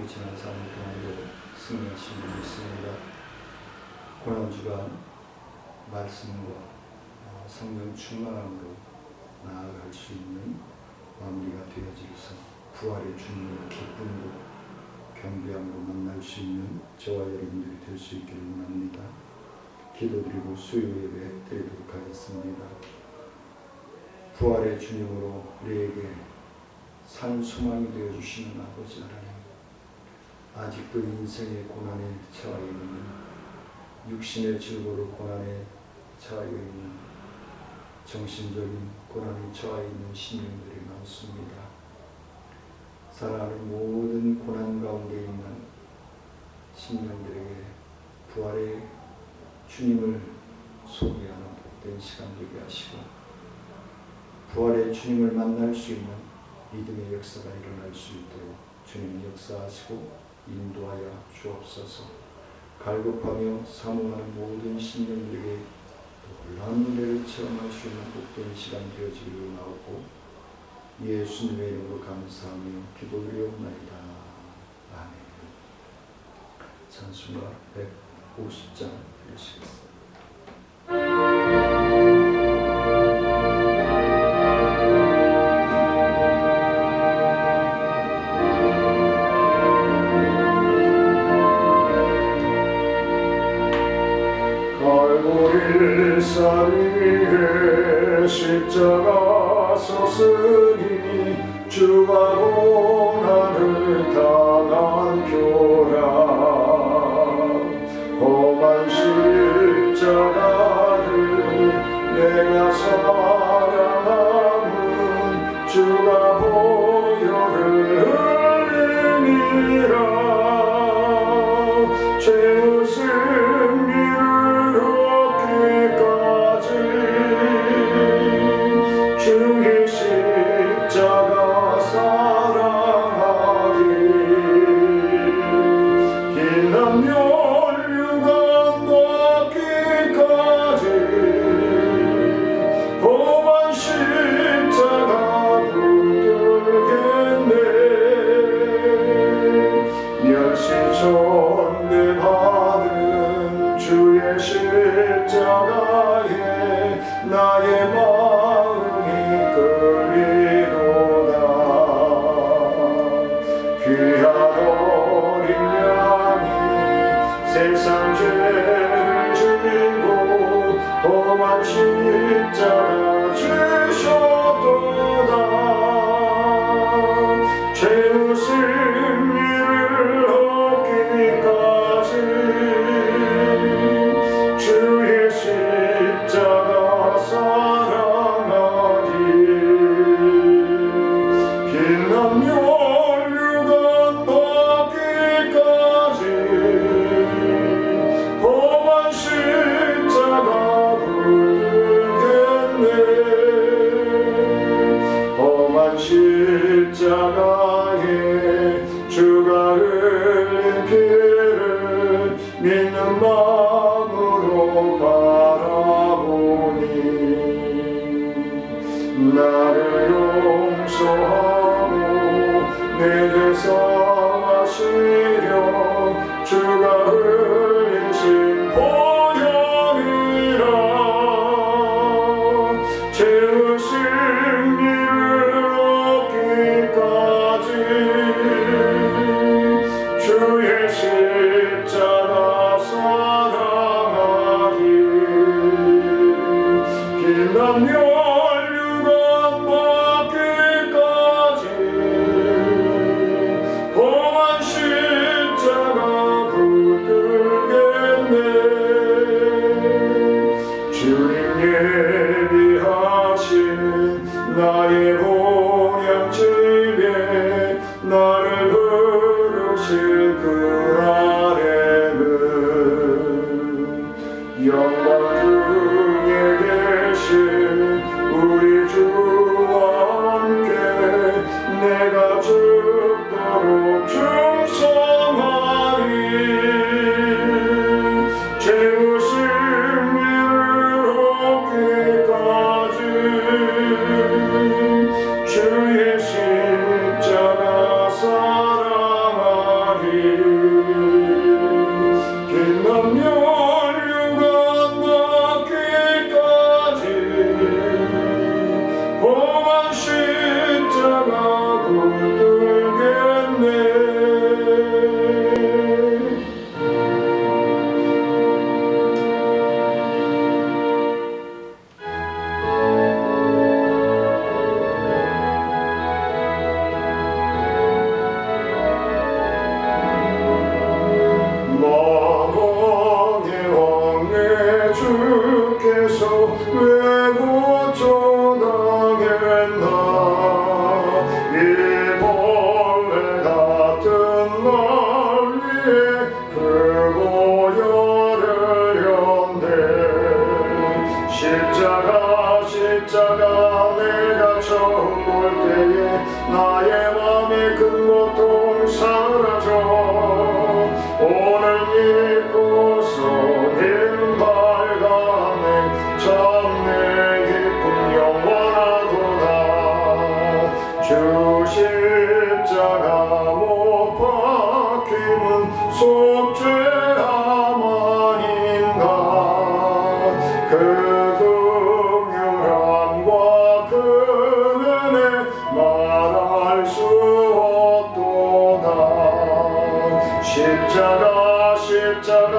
지난 3일 동안도 승리하신 분이 있습니다. 고난주간 말씀과 성령 충만함으로 나아갈 수 있는 마무리가 되어지면서 부활의 주님을 기쁨으로 경배함으로 만날 수 있는 저와 여러분들이 될 수 있기를 원합니다. 기도드리고 수요 예배 드리도록 하겠습니다. 부활의 주님으로 우리에게 산 소망이 되어주시는 아버지 하나님, 아직도 인생의 고난에 처해 있는, 육신의 즐거로 고난에 처해 있는, 정신적인 고난에 처해 있는 신령들이 많습니다. 사랑하는 모든 고난 가운데 있는 신령들에게 부활의 주님을 소개하는 복된 시간 되게 하시고, 부활의 주님을 만날 수 있는 믿음의 역사가 일어날 수 있도록 주님 역사하시고 인도하여 주옵소서. 갈급하며 사모하는 모든 신령들에게 놀라운 은혜를 체험할 수 있는 복된 시간 되어지기를 원하고, 예수님의 이름으로 감사하며 기도드리옵나이다. 아멘. 찬송가 150장 읽으시겠습니다. 산 위에 십자가 섰으니 주가 고난을 당한 표라. 험한 십자가를 내가 사랑함은 주가 보혈을 흘리니라. 죄의 승리를 얻기까지 주의 십자가 사랑하기. 긴 남녀류가 낫기까지 험한 십자가 붙들겠네. 멸시전대받은 주의 십자가에 나의 마음이 끌리도다. 귀한 어린 양이 세상 죄를 지고 험한 십자가 주셨도다. 죄의 승리를 얻기까지 주의 십자가 사랑하기. 긴 남녀류가 낫기까지 험한 십자가 붙들겠네. 험한 십자가에 주가 흘린 피를 믿는 마음으로 바라보니 나를 용서하고 내 죄 사하시려 주가 흘리신 보혈이라. 죄의 승리를 얻기까지 주의 십자가 사랑하기. 긴 남녀류가 낫기까지 험한 십자가 붙들겠네. 주님 예비하신 나의 본향집에 나를 부르실 그 안에는 영광 중에 계신 우리 주와 함께 내가 죽도록 충성하리. 죄의 승리를 얻기까지 주의 십자가 사랑하리. 십자가 내가 처음 볼 때에 나의 맘의 큰 고통 사라져 오늘 믿고서 내는 밝아내 참 내 기쁨 영원하도다 주 십자가 못 박힘은 속죄함 아닌가 그 긍휼함과 그 은혜 말할 수 없도다 십자가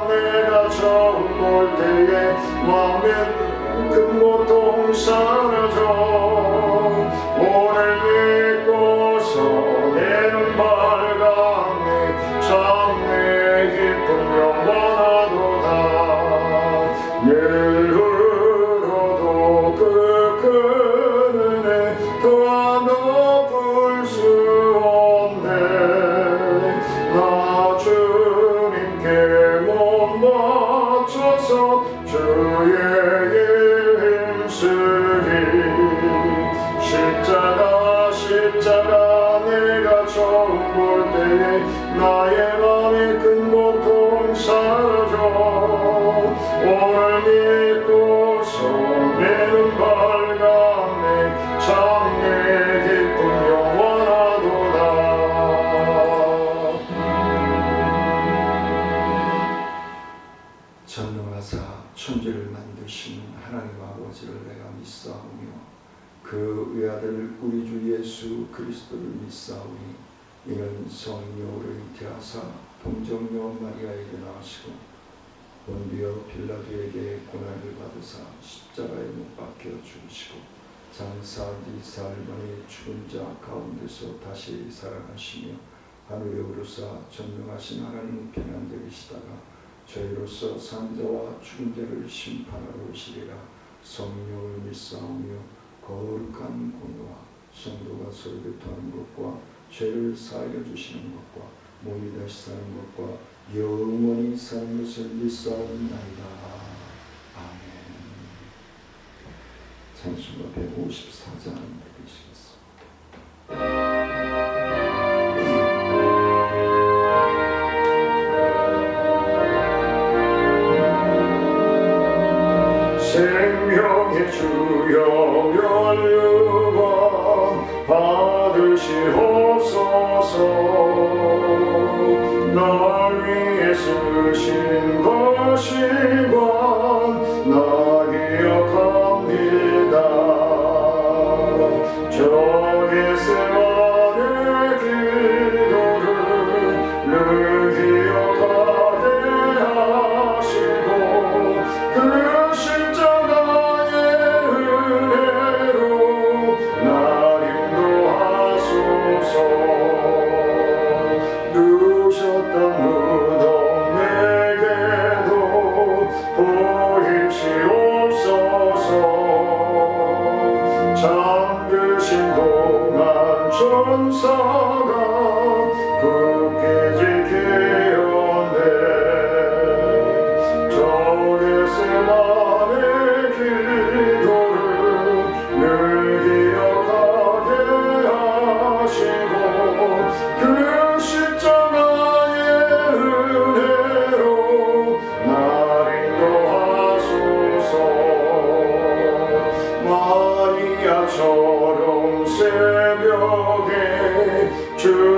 내가 처음 볼 때에 맘의 큰 고통 사라져 오늘 믿고서 내는 밝아내 참 내 기쁨 영원하도다 늘 울어도 그 큰 은혜 더 높을 수 없네 나 주님께 몸 바쳐서 주의 일 힘쓰리 십자가 내가 처음 볼 때에 나의 맘의 큰 고통 사라져 오늘 믿고서 내는 밝아내 참 내 기쁨 영원하도다 전능하사 천지를 만드신 하나님 아버지를 내가 믿사오며 그 외아들 우리 주 예수 그리스도를 믿사오니 이는 성령으로 잉태하사 동정녀 마리아에게 나으시고 본디오 빌라도에게 고난을 받으사 십자가에 못 박혀 죽으시고 장사 뒤 사흘 만에 죽은 자 가운데서 다시 살아나시며 하늘에 오르사 전능하신 하나님 평안되시다가 저희로서 산자와 죽은 자를 심판하러 오시리라 성령을 믿사오며 거룩한 공의와 성도가 서로 교통하는 것과 죄를 사하여 주시는 것과 몸이 다시 사는 것과 영원히 사는 것을 믿사옵나이다. 아멘. 찬송가 154장 드리시겠습니다. 생명의 주여 면류관 받으시옵소서 날 위해 쓰신 것이관 나 기억합니다 저 겟세마네 기도를 늘 기억하게 하시고 그 십자가의 은혜로 날 인도하소서 누셨던 무덤 내게도 보이시옵소서 잠드신 동안 천사가 굳게 지키었네 저 겟세마네 기도를 늘 기억하게 하시고 그 십자가의 은혜로 날 인도하소서 마리아처럼 새벽에 주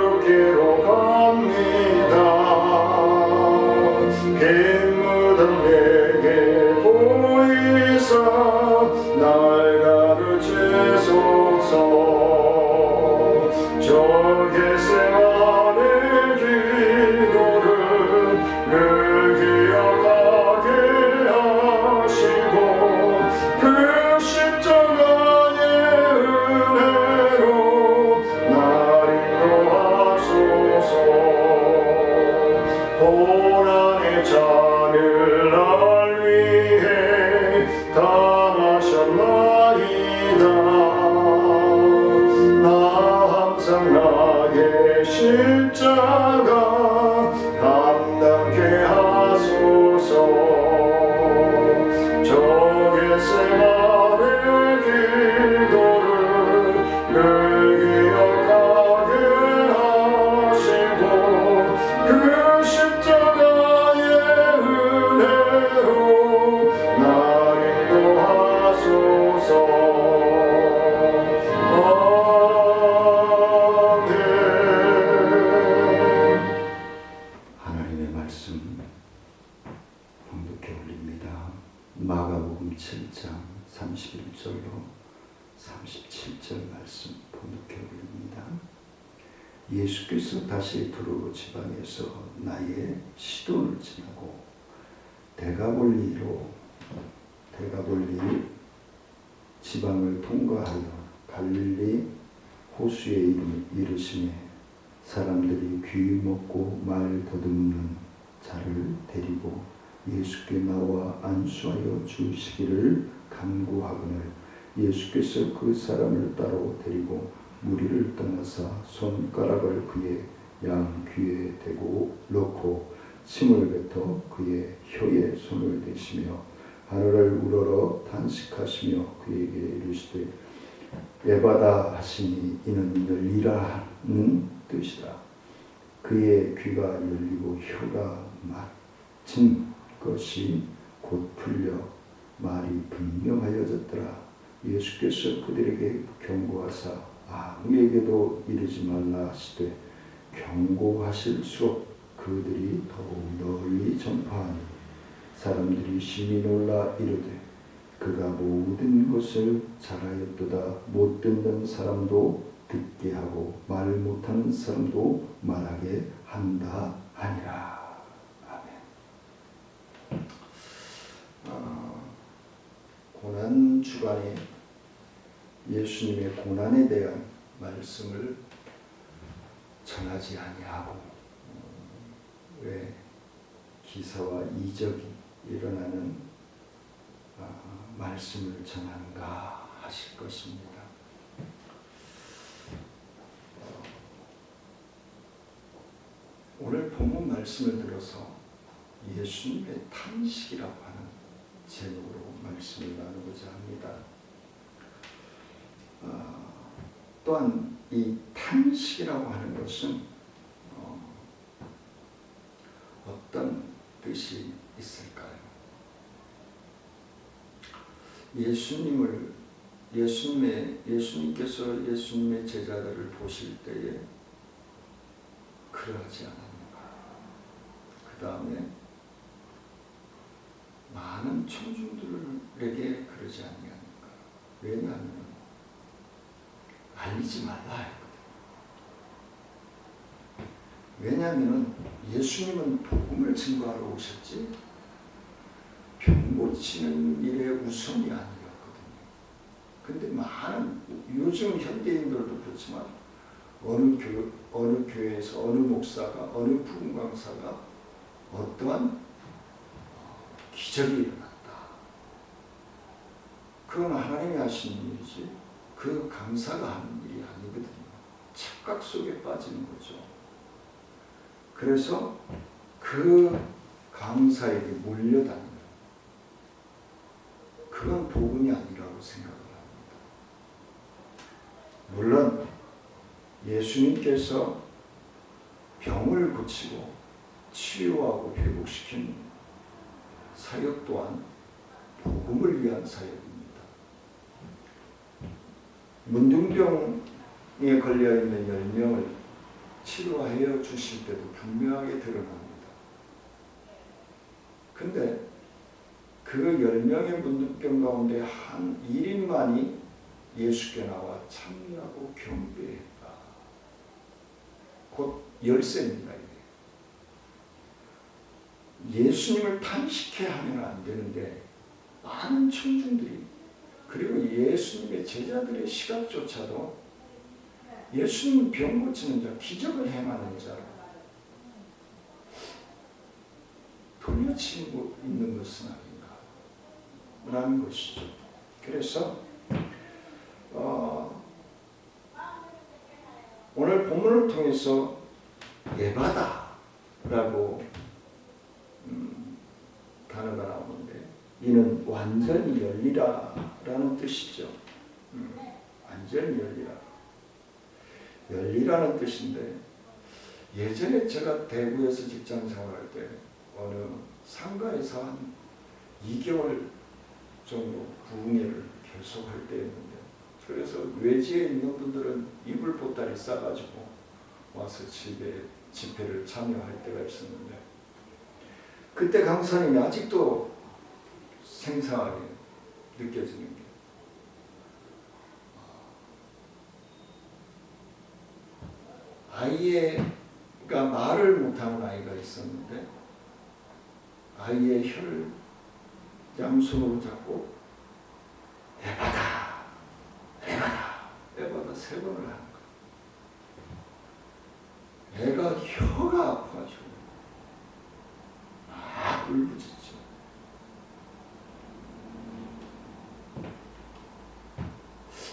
절로 37절 말씀 본독해 올립니다. 예수께서 다시 두로 지방에서 나의 시돈을 지나고 데가볼리 지방을 통과하여 갈릴리 호수에 이르시매 사람들이 귀 먹고 말 더듬는 자를 데리고 예수께 나와 안수하여 주시기를 간구하거늘 예수께서 그 사람을 따로 데리고 무리를 떠나사 손가락을 그의 양 귀에 대고 넣고 침을 뱉어 그의 혀에 손을 대시며 하늘을 우러러 단식하시며 그에게 이르시되 에바다 하시니 이는 열리라는 뜻이라. 그의 귀가 열리고 혀가 막힌 것이 곧 풀려 말이 분명하여졌더라. 예수께서 그들에게 경고하사 아무에게도 이르지 말라 하시되 경고하실수록 그들이 더욱 널리 전파하니 사람들이 심히 놀라 이르되 그가 모든 것을 잘하였도다. 못 듣는 사람도 듣게 하고 말 못하는 사람도 말하게 한다 하니라. 아멘. 고난 주간에 예수님의 고난에 대한 말씀을 전하지 아니하고 왜 기사와 이적이 일어나는 말씀을 전하는가 하실 것입니다. 오늘 본문 말씀을 들어서 예수님의 탄식이라고 하는 제목으로 말씀을 나누고자 합니다. 또한 이 탄식이라고 하는 것은 어떤 뜻이 있을까요? 예수님께서 예수님의 제자들을 보실 때에 그러하지 않았는가? 그 다음에 많은 청중들에게 그러지 아니하는가? 왜냐하면 알리지 말라 했거든요. 왜냐하면 예수님은 복음을 증거하러 오셨지 병 고치는 일의 우선이 아니었거든요. 근데 많은 요즘 현대인들도 그렇지만 어느 교회에서 어느 목사가 어느 부흥 강사가 어떠한 기적이 일어났다. 그건 하나님이 하시는 일이지 그 강사가 하는 일이 아니거든요. 착각 속에 빠지는 거죠. 그래서 그 강사에게 몰려다니는 그건 복음이 아니라고 생각을 합니다. 물론 예수님께서 병을 고치고 치유하고 회복시킨 사역 또한 복음을 위한 사역입니다. 문둥병에 걸려있는 10명을 치료하여 주실 때도 분명하게 드러납니다. 근데 그 10명의 문둥병 가운데 한 1인만이 예수께 나와 참여하고 경배했다. 곧 열쇠입니다. 예수님을 탄식해 하면 안 되는데 많은 청중들이 그리고 예수님의 제자들의 시각조차도 예수님은 병 고치는 자, 기적을 행하는 자 돌려치고 있는 것은 아닌가 라는 것이죠. 그래서 오늘 본문을 통해서 에바다라고 단어가 나오는데 이는 완전히 열리라라는 뜻이죠. 완전히 열리라. 열리라는 뜻인데 예전에 제가 대구에서 직장 생활할 때 어느 상가에서 한 2개월 정도 부흥회를 계속할 때였는데 그래서 외지에 있는 분들은 이불 보따리 싸가지고 와서 집회를 참여할 때가 있었는데 그때 강사님이 아직도 생생하게 느껴지는 게 아이가 말을 못하는 아이가 있었는데 아이의 혀를 양손으로 잡고 에바다, 에바다, 에바다 3번을 하는 거예요. 애가 혀가 아파가지고 막 울부짖죠.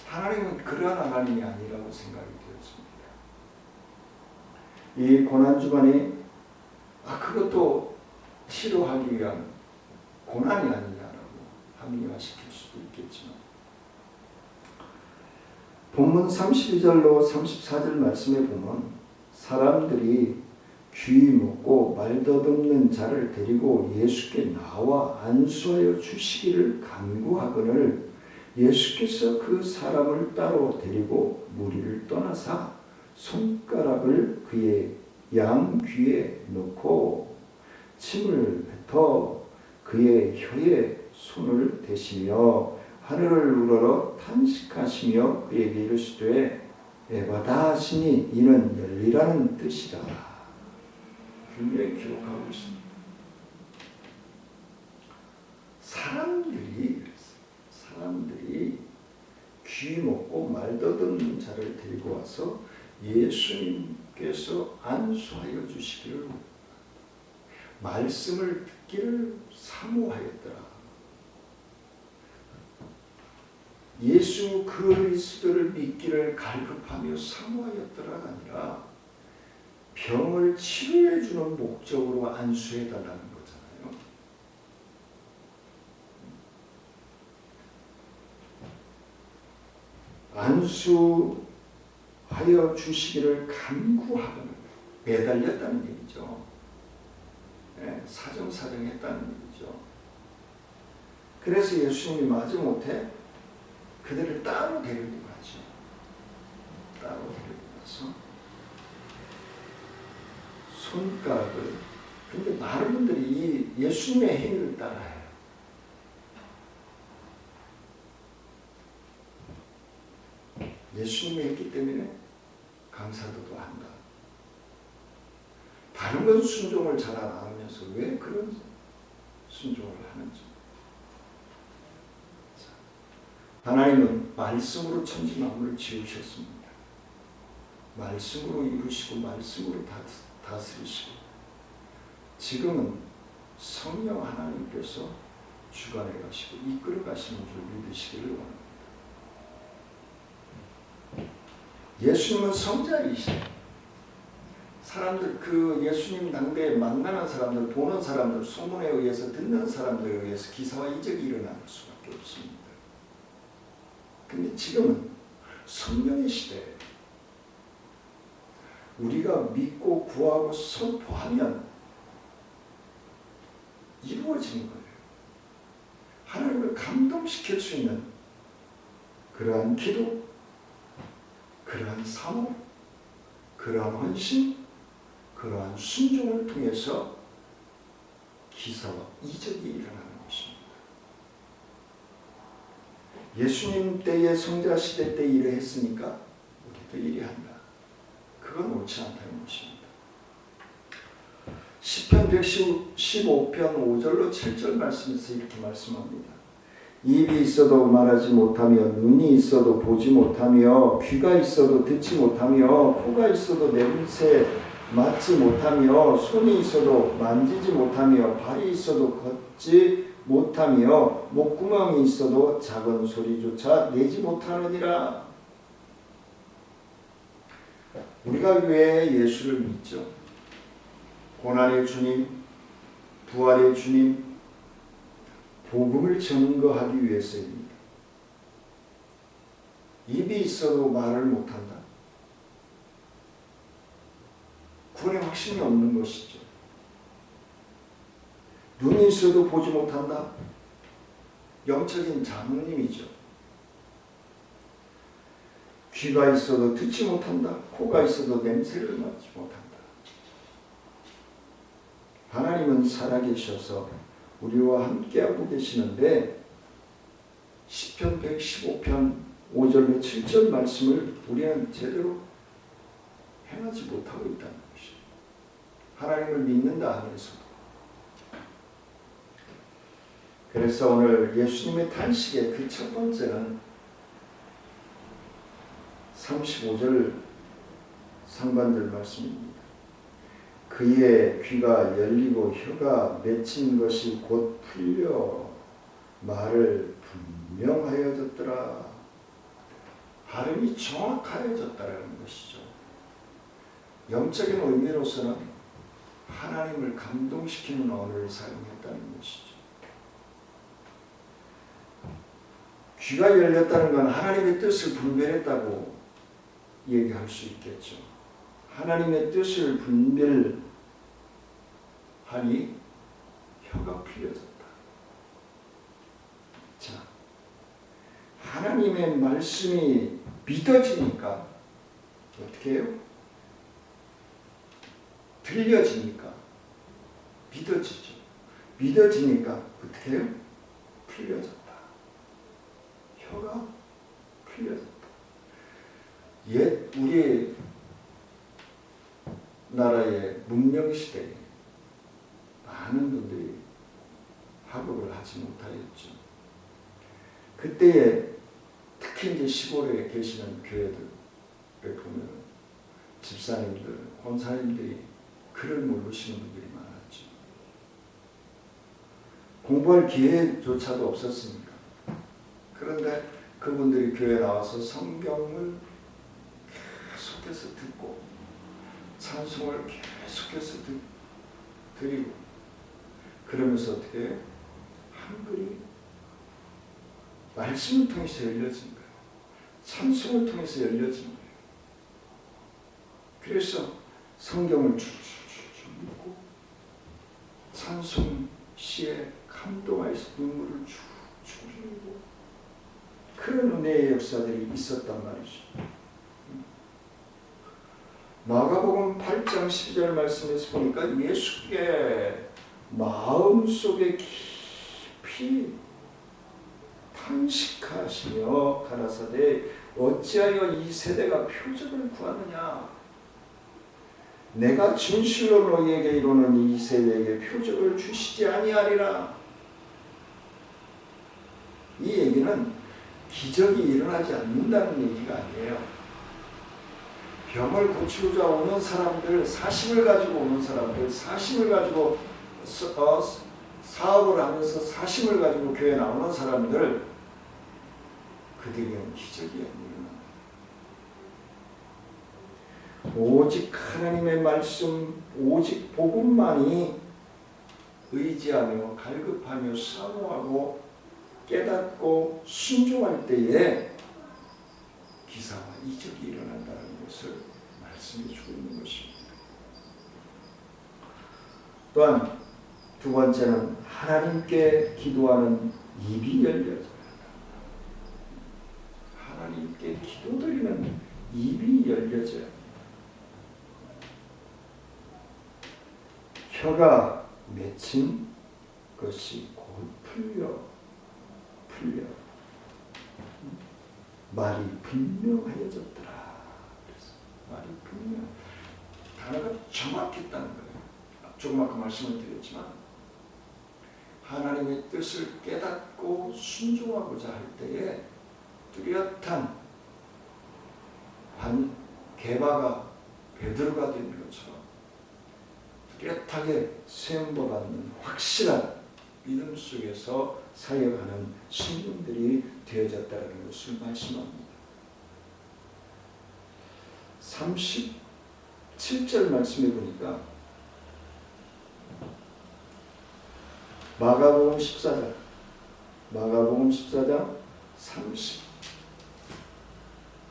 하나님은 그러한 하나님이 아니라고 생각이 되었습니다. 이 고난주간에 그것도 치료하기 위한 고난이 아니냐라고 합리화시킬 수도 있겠지만 본문 32절로 34절 말씀에 보면 사람들이 귀 먹고 말 더듬는 자를 데리고 예수께 나와 안수하여 주시기를 간구하거늘 예수께서 그 사람을 따로 데리고 무리를 떠나사 손가락을 그의 양 귀에 넣고 침을 뱉어 그의 혀에 손을 대시며 하늘을 우러러 탄식하시며 그에게 이르시되 에바다 하시니 이는 열리라는 뜻이라. 분명히 기록하고 있습니다. 사람들이 귀 먹고 말 더듬는 자를 데리고 와서 예수님께서 안수하여 주시기를 말씀을 듣기를 사모하였더라. 예수 그리스도를 믿기를 갈급하며 사모하였더라가 아니라 병을 치료해 주는 목적으로 안수해 달라는 거잖아요. 안수하여 주시기를 간구하거나 매달렸다는 얘기죠. 사정사정했다는 얘기죠. 그래서 예수님이 마지못해 그들을 따로 데리고 가죠. 따로 데리고 가서 손가락을, 근데 많은 분들이 이 예수님의 행위를 따라해요. 예수님이 했기 때문에 강사도도 한다. 다른 건 순종을 잘 안 하면서 왜 그런 순종을 하는지. 하나님은 말씀으로 천지 만물을 지으셨습니다. 말씀으로 이루시고 말씀으로 다스리시고 지금은 성령 하나님께서 주관해 가시고 이끌어 가시는 줄 믿으시기를 원합니다. 예수님은 성자이시죠. 사람들, 그 예수님 당대에 만나는 사람들, 보는 사람들, 소문에 의해서 듣는 사람들에 의해서 기사와 이적이 일어날 수밖에 없습니다. 근데 지금은 성령의 시대에 우리가 믿고 구하고 선포하면 이루어지는 거예요. 하나님을 감동시킬 수 있는 그러한 기도, 그러한 사모, 그러한 헌신, 그러한 순종을 통해서 기사와 이적이 일어나는 것입니다. 예수님 때의 성자 시대 때 일을 했으니까 우리도 일해야 한다. 그건 옳지 않다는 것입니다. 시편 115편 5절로 7절 말씀에서 이렇게 말씀합니다. 입이 있어도 말하지 못하며 눈이 있어도 보지 못하며 귀가 있어도 듣지 못하며 코가 있어도 냄새 맡지 못하며 손이 있어도 만지지 못하며 발이 있어도 걷지 못하며 목구멍이 있어도 작은 소리조차 내지 못하느니라. 우리가 왜 예수를 믿죠? 고난의 주님, 부활의 주님, 복음을 증거하기 위해서입니다. 입이 있어도 말을 못한다. 구원의 확신이 없는 것이죠. 눈이 있어도 보지 못한다. 영적인 장님이죠. 귀가 있어도 듣지 못한다. 코가 있어도 냄새를 맡지 못한다. 하나님은 살아계셔서 우리와 함께하고 계시는데 시편 115편 5절로 7절 말씀을 우리는 제대로 행하지 못하고 있다는 것이죠. 하나님을 믿는다 하면서도. 그래서 오늘 예수님의 탄식의 그 첫 번째는 35절 상반절 말씀입니다. 그의 귀가 열리고 혀가 맺힌 것이 곧 풀려 말을 분명하여졌더라. 발음이 정확하여졌다라는 것이죠. 영적인 의미로서는 하나님을 감동시키는 언어를 사용했다는 것이죠. 귀가 열렸다는 건 하나님의 뜻을 분별했다고 얘기할 수 있겠죠. 하나님의 뜻을 분별하니 혀가 풀려졌다. 자, 하나님의 말씀이 믿어지니까 어떻게 해요? 들려지니까 믿어지죠. 믿어지니까 어떻게 해요? 풀려졌다. 혀가 풀려졌다. 옛 우리 나라의 문명시대에 많은 분들이 학업을 하지 못하였죠. 그때에 특히 이제 시골에 계시는 교회들에 보면 집사님들, 권사님들이 글을 모르시는 분들이 많았죠. 공부할 기회조차도 없었으니까. 그런데 그분들이 교회에 나와서 성경을 계속해서 듣고 찬송을 계속해서 드리고 그러면서 어떻게 해요? 한글이 말씀을 통해서 열려진 거예요. 찬송을 통해서 열려진 거예요. 그래서 성경을 줄줄줄줄 읽고 찬송 시에 감동하여서 눈물을 줄줄 흘리고 그런 은혜의 역사들이 있었단 말이죠. 마가복음 8장 12절 말씀에서 보니까 예수께 마음속에 깊이 탄식하시며 가라사대 어찌하여 이 세대가 표적을 구하느냐. 내가 진실로 너희에게 이르노니 이 세대에게 표적을 주시지 아니하리라. 이 얘기는 기적이 일어나지 않는다는 얘기가 아니에요. 병을 고치고자 오는 사람들, 사심을 가지고 오는 사람들, 사심을 가지고 사업을 하면서 사심을 가지고 교회에 나오는 사람들, 그들에게는 기적이 안 일어나. 오직 하나님의 말씀, 오직 복음만이 의지하며 갈급하며 사모하고 깨닫고 순종할 때에 기사와 이적이 일어난다는 것을 말씀해 주고 있는 것입니다. 또한 두 번째는 하나님께 기도하는 입이 열려져야 한다. 하나님께 기도드리는 입이 열려져야 한다. 혀가 맺힌 것이 곧 풀려 말이 분명하여졌더라. 그래서 말이 분명. 단어가 정확했다는 거예요. 조금 아까 말씀을 드렸지만 하나님의 뜻을 깨닫고 순종하고자 할 때에 뚜렷한 개바가 베드로가 된 것처럼 뚜렷하게 세움받는 확실한 믿음 속에서 사역하는 신분들이 되어졌다는 것을 말씀합니다. 37절 말씀해 보니까 마가복음 14장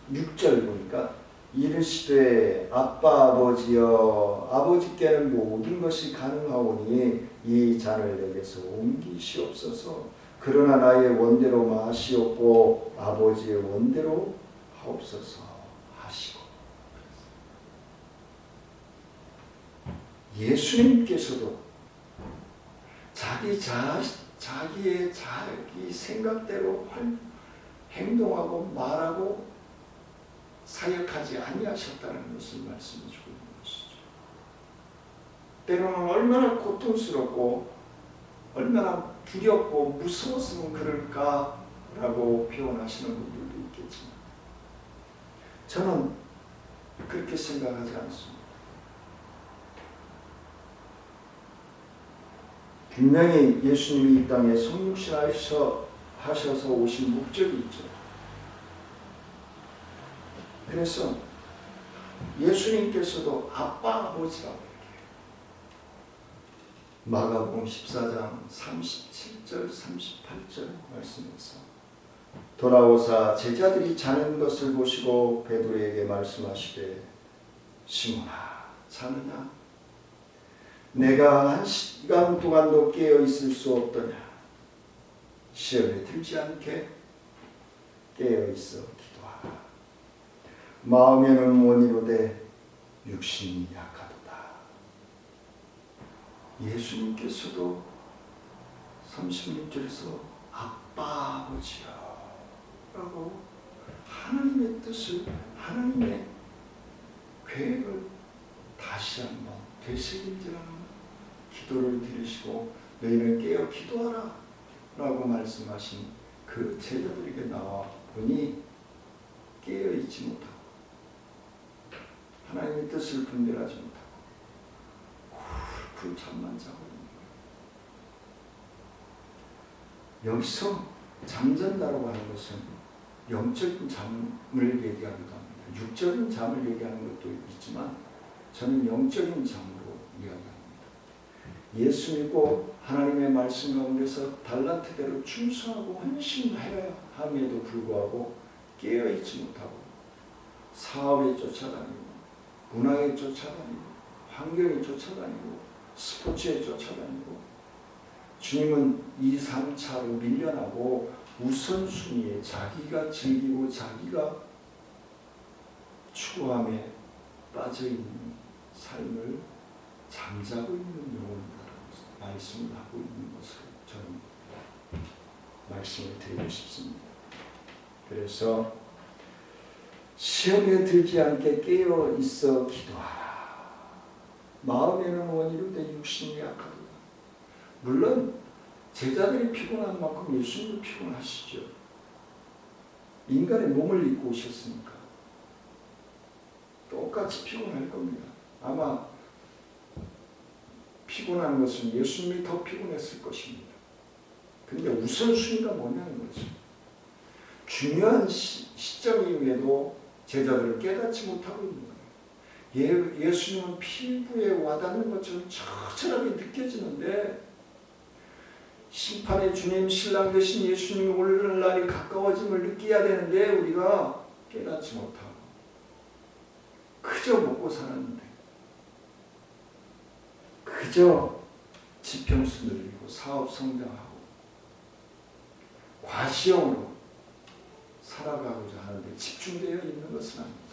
36절 보니까 이르시되 아빠 아버지여 아버지께는 모든 것이 가능하오니 이 잔을 내게서 옮기시옵소서. 그러나 나의 원대로 마시옵고 아버지의 원대로 하옵소서 하시고. 예수님께서도 자기 생각대로 행동하고 말하고 사역하지 아니하셨다는 것을 말씀해 주고 있는 것이죠. 때로는 얼마나 고통스럽고 얼마나 두렵고 무서웠으면 그럴까라고 표현하시는 분들도 있겠지만 저는 그렇게 생각하지 않습니다. 분명히 예수님이 이 땅에 성육신 하셔서 오신 목적이 있죠. 그래서 예수님께서도 아빠 아버지라고 마가복음 14장 37절 38절 말씀에서 돌아오사 제자들이 자는 것을 보시고 베드로에게 말씀하시되 시몬아 자느냐 내가 한 시간 동안도 깨어 있을 수 없더냐 시험에 들지 않게 깨어 있어 기도하라 마음에는 원이로되 육신이 약하도다. 예수님께서도 36절에서 아빠 아버지여 라고 하나님의 뜻을 하나님의 계획을 다시 한번 되새김질하는 기도를 드리시고 너희는 깨어 기도하라 라고 말씀하신 그 제자들에게 나와 보니 깨어있지 못하고 하나님의 뜻을 분별하지 못하고 그 잠만 자고 있는 거예요. 여기서 잠잔다라고 하는 것은 영적인 잠을 얘기하기도 합니다. 육적인 잠을 얘기하는 것도 있지만 저는 영적인 잠으로 이야기합니다. 예수 믿고 하나님의 말씀 가운데서 달란트대로 충성하고 헌신해야 함에도 불구하고 깨어있지 못하고 사업에 쫓아다니고 문화에 쫓아다니고 환경에 쫓아다니고 스포츠에 쫓아다니고 주님은 2, 3차로 밀려나고 우선순위에 자기가 즐기고 자기가 추구함에 빠져있는 삶을 잠자고 있는 영혼이라고 말씀을 하고 있는 것을 저는 말씀을 드리고 싶습니다. 그래서 시험에 들지 않게 깨어 있어 기도하라. 마음에는 원이로되 육신이 약하도다. 물론 제자들이 피곤한 만큼 예수님도 피곤하시죠. 인간의 몸을 입고 오셨으니까 똑같이 피곤할 겁니다. 아마 피곤한 것은 예수님이 더 피곤했을 것입니다. 근데 우선순위가 뭐냐는 거죠. 중요한 시점 이후에도 제자들을 깨닫지 못하고 있는 거예요. 예수님은 피부에 와닿는 것처럼 처절하게 느껴지는데 심판의 주님, 신랑 되신 예수님이 오늘 날이 가까워짐을 느껴야 되는데 우리가 깨닫지 못하고 그저 먹고 살았는데 그저 지평수 늘리고 사업 성장하고 과시형으로 살아가고자 하는데 집중되어 있는 것은 아닙니다.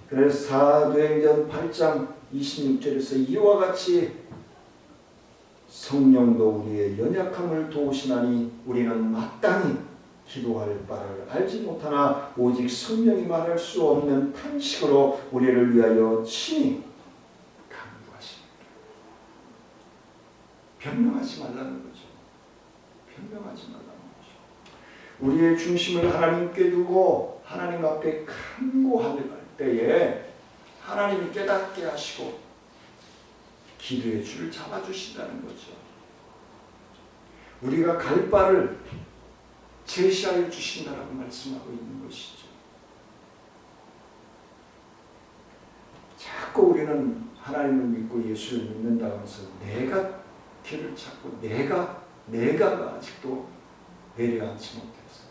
그래서 사도행전 8장 26절에서 이와 같이 성령도 우리의 연약함을 도우시나니 우리는 마땅히 기도할 바를 알지 못하나 오직 성령이 말할 수 없는 탄식으로 우리를 위하여 친히 간구하십니다. 변명하지 말라는 거죠. 변명하지 말라는 거죠. 우리의 중심을 하나님께 두고 하나님 앞에 간구할 때에 하나님이 깨닫게 하시고 기도의 줄을 잡아주신다는 거죠. 우리가 갈 바를 제시하여 주신다라고 말씀하고 있는 것이죠. 자꾸 우리는 하나님을 믿고 예수를 믿는다고 해서 내가 길을 찾고 내가 아직도 내려앉지 못해서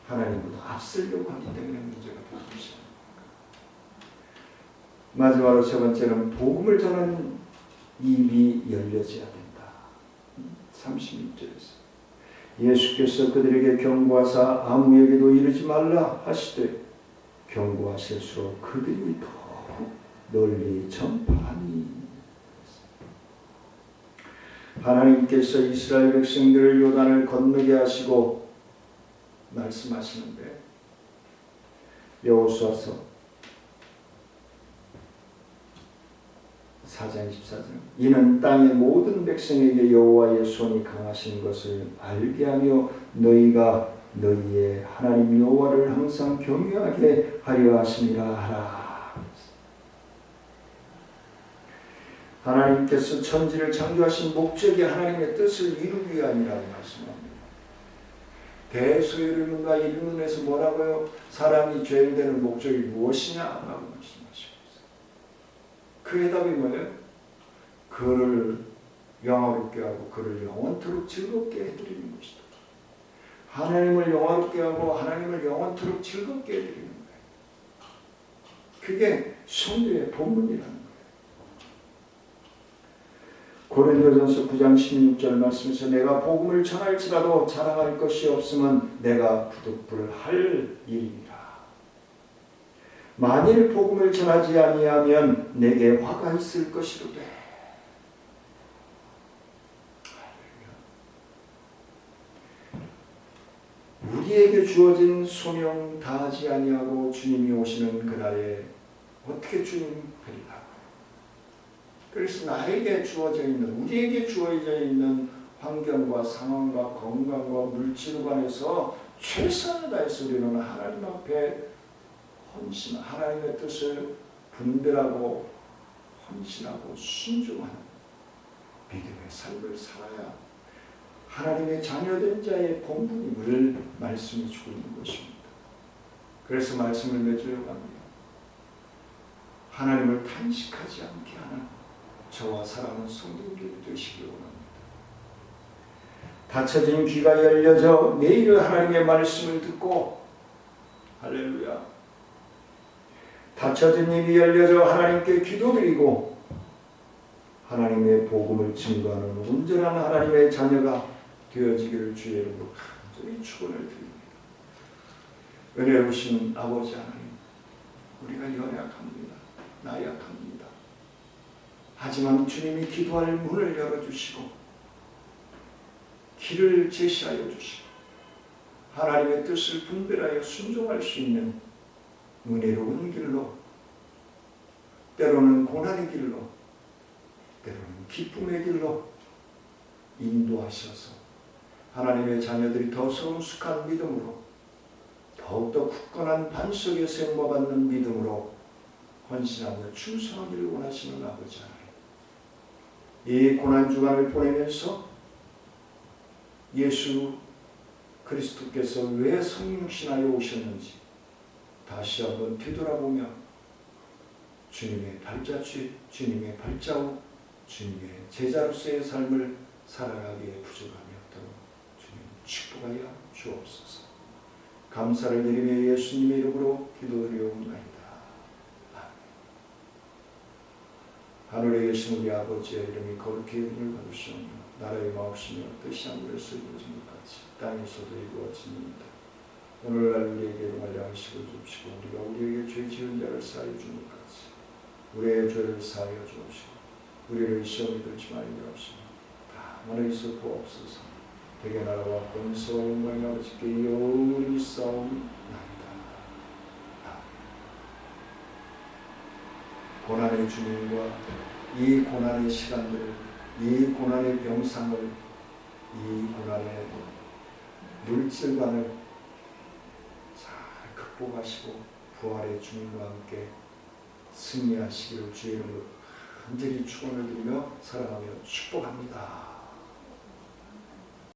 하나님보다 앞서려고 하기 때문에 문제가 되는 것입니다. 마지막으로 세 번째는 복음을 전하는 입이 열려져야 된다. 36절에서 예수께서 그들에게 경고하사 아무에게도 이르지 말라 하시되 경고하실수록 그들이 더욱 널리 전파하니. 하나님께서 이스라엘 백성들을 요단을 건너게 하시고 말씀하시는데 여호수아서 4장 24절 이는 땅의 모든 백성에게 여호와의 손이 강하신 것을 알게 하며 너희가 너희의 하나님 여호와를 항상 경외하게 하려 하심이라 하라. 하나님께서 천지를 창조하신 목적이 하나님의 뜻을 이루기 위함이라고 말씀합니다. 대소요리문과 이르문에서 뭐라고요? 사람이 죄를 되는 목적이 무엇이냐라고 말씀하시고 있어요. 그 해답이 뭐예요? 그를 영화롭게 하고 그를 영원토록 즐겁게 해드리는 것이다. 하나님을 영화롭게 하고 하나님을 영원토록 즐겁게 해드리는 거예요. 그게 성도의 본문이라는 거예요. 고린도전서 9장 16절 말씀에서 내가 복음을 전할지라도 자랑할 것이 없으면 내가 부득불 할 일이니라. 만일 복음을 전하지 아니하면 내게 화가 있을 것이로되. 우리에게 주어진 소명 다하지 아니하고 주님이 오시는 그날에 어떻게 주님 뵈리라. 그래서 나에게 주어져 있는, 우리에게 주어져 있는 환경과 상황과 건강과 물질 관해서 최선을 다해서 우리는 하나님 앞에 헌신, 하나님의 뜻을 분별하고 헌신하고 순종하는 믿음의 삶을 살아야 하나님의 자녀된 자의 본분임을 말씀해 주고 있는 것입니다. 그래서 말씀을 맺으려고 합니다. 하나님을 탄식하지 않게 하는 저와 사랑하는 성도들이 되시기 원합니다. 닫혀진 귀가 열려져 매일 하나님의 말씀을 듣고 할렐루야. 닫혀진 입이 열려져 하나님께 기도드리고 하나님의 복음을 증거하는 온전한 하나님의 자녀가 되어지기를 주의 이름으로 간절히 축원을 드립니다. 은혜로우신 아버지 하나님, 우리가 연약합니다. 나약합니다. 하지만 주님이 기도할 문을 열어주시고 길을 제시하여 주시고 하나님의 뜻을 분별하여 순종할 수 있는 은혜로운 길로, 때로는 고난의 길로, 때로는 기쁨의 길로 인도하셔서 하나님의 자녀들이 더 성숙한 믿음으로, 더욱더 굳건한 반석에 세움받는 믿음으로 헌신하며 충성하기를 원하시는 아버지 하나님, 이 고난주간을 보내면서 예수 그리스도께서 왜 성육신하여 오셨는지 다시 한번 뒤돌아보며 주님의 발자취, 주님의 발자국, 주님의 제자로서의 삶을 살아가기에 부족함이 없도록 주님 축복하여 주옵소서. 감사를 드리며 예수님의 이름으로 기도드리옵나이다. 하늘에 계신 우리 아버지의 이름이 거룩히 여김을 받으시오며 나라의 마옵시며 뜻이 하늘에서 이루어진 것 같이 땅에서도 이루어집니다. 오늘날 우리에게 일용할 양식을 주시고 우리가 우리에게 죄 지은 자를 사하여 준 것 같이 우리의 죄를 사하여 주옵시고 우리를 시험에 들지 말게 하옵시며 다만 있어 부옵소서. 대개 나라와 권세와 영광이 아버지께 영원히 싸움나이다. 고난의 주님과 이 고난의 시간들을, 이 고난의 병상을, 이 고난의 물질관을 잘 극복하시고 부활의 주님과 함께 승리하시기를 주의 이름으로 간절히 축원을 드리며 사랑하며 축복합니다.